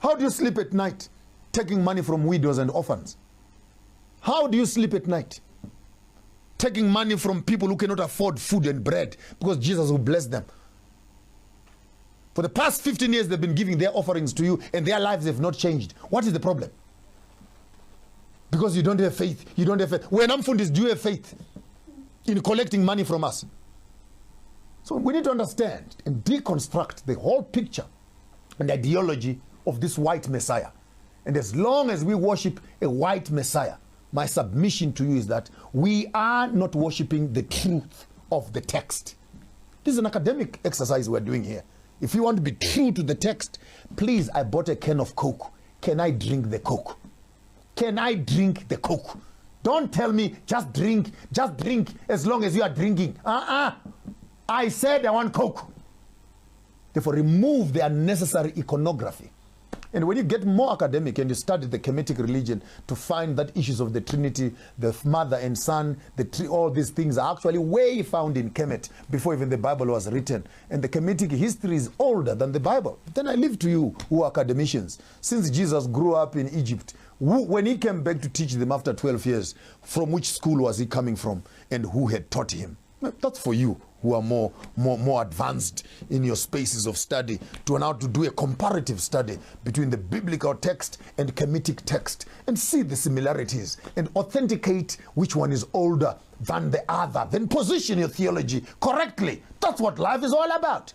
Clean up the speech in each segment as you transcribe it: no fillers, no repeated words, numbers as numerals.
How do you sleep at night taking money from widows and orphans? How do you sleep at night taking money from people who cannot afford food and bread because Jesus will bless them? For the past 15 years, they've been giving their offerings to you and their lives have not changed. What is the problem? Because you don't have faith. You don't have faith. When Amfundis, do you have faith in collecting money from us? So we need to understand and deconstruct the whole picture and ideology of this white Messiah. And as long as we worship a white Messiah, my submission to you is that we are not worshiping the truth of the text. This is an academic exercise we're doing here. If you want to be true to the text, please, I bought a can of Coke. Can I drink the Coke? Can I drink the Coke? Don't tell me just drink as long as you are drinking. I said I want Coke. Therefore, remove the unnecessary iconography. And when you get more academic and you study the Kemetic religion to find that issues of the Trinity, the Mother and Son, all these things are actually way found in Kemet before even the Bible was written. And the Kemetic history is older than the Bible. Then I leave to you who are academicians. Since Jesus grew up in Egypt, when he came back to teach them after 12 years, from which school was he coming from and who had taught him? That's for you who are more advanced in your spaces of study to now to do a comparative study between the biblical text and Kemetic text and see the similarities and authenticate which one is older than the other. Then position your theology correctly. That's what life is all about.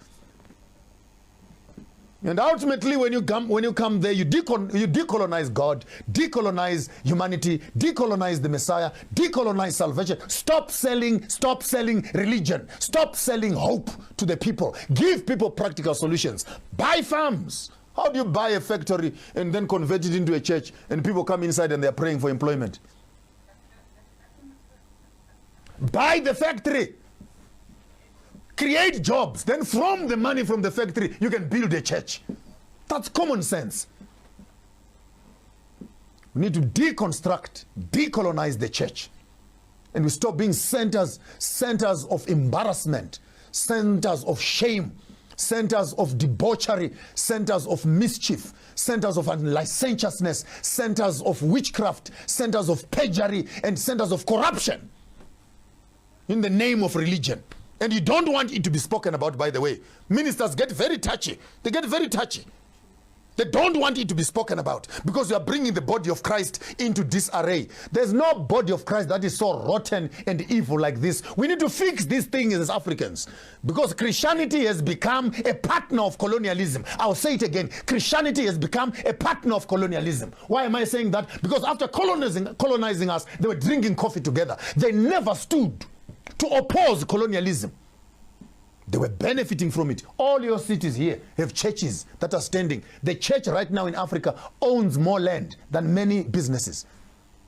And ultimately, when you come there, you decolonize God, decolonize humanity, decolonize the Messiah, decolonize salvation. Stop selling religion. Stop selling hope to the people. Give people practical solutions. Buy farms. How do you buy a factory and then convert it into a church and people come inside and they're praying for employment? Buy the factory. Create jobs. Then from the money from the factory, you can build a church. That's common sense. We need to deconstruct, decolonize the church. And we stop being centers of embarrassment, centers of shame, centers of debauchery, centers of mischief, centers of licentiousness, centers of witchcraft, centers of perjury, and centers of corruption in the name of religion. And you don't want it to be spoken about, by the way. Ministers get very touchy. They get very touchy. They don't want it to be spoken about because you are bringing the body of Christ into disarray. There's no body of Christ that is so rotten and evil like this. We need to fix these things as Africans because Christianity has become a partner of colonialism. I'll say it again. Christianity has become a partner of colonialism. Why am I saying that? Because after colonizing us, they were drinking coffee together. They never stood to oppose colonialism. They were benefiting from it. All your cities here have churches that are standing. The church right now in Africa owns more land than many businesses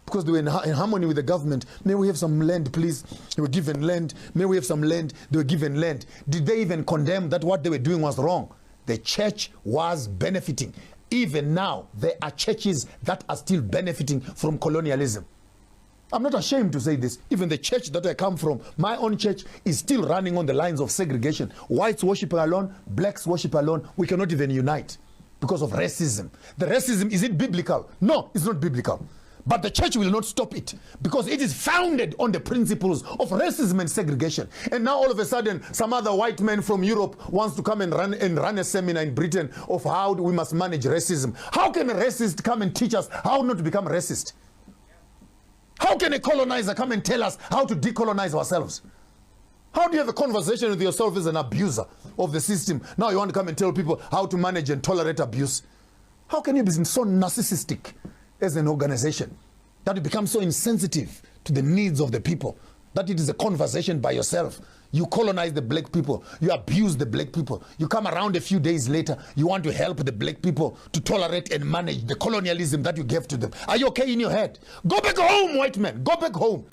because they were in harmony with the government. May we have some land, please? They were given land. May we have some land? They were given land. Did they even condemn that what they were doing was wrong? The church was benefiting. Even now, there are churches that are still benefiting from colonialism. I'm not ashamed to say this. Even the church that I come from, my own church, is still running on the lines of segregation. Whites worship alone, blacks worship alone. We cannot even unite because of racism. The racism, is it biblical? No, it's not biblical. But the church will not stop it because it is founded on the principles of racism and segregation. And now all of a sudden, some other white man from Europe wants to come and run a seminar in Britain of how we must manage racism. How can a racist come and teach us how not to become racist? How can a colonizer come and tell us how to decolonize ourselves? How do you have a conversation with yourself as an abuser of the system? Now you want to come and tell people how to manage and tolerate abuse. How can you be so narcissistic as an organization that you become so insensitive to the needs of the people that it is a conversation by yourself? You colonize the black people. You abuse the black people. You come around a few days later. You want to help the black people to tolerate and manage the colonialism that you gave to them. Are you okay in your head? Go back home, white man. Go back home.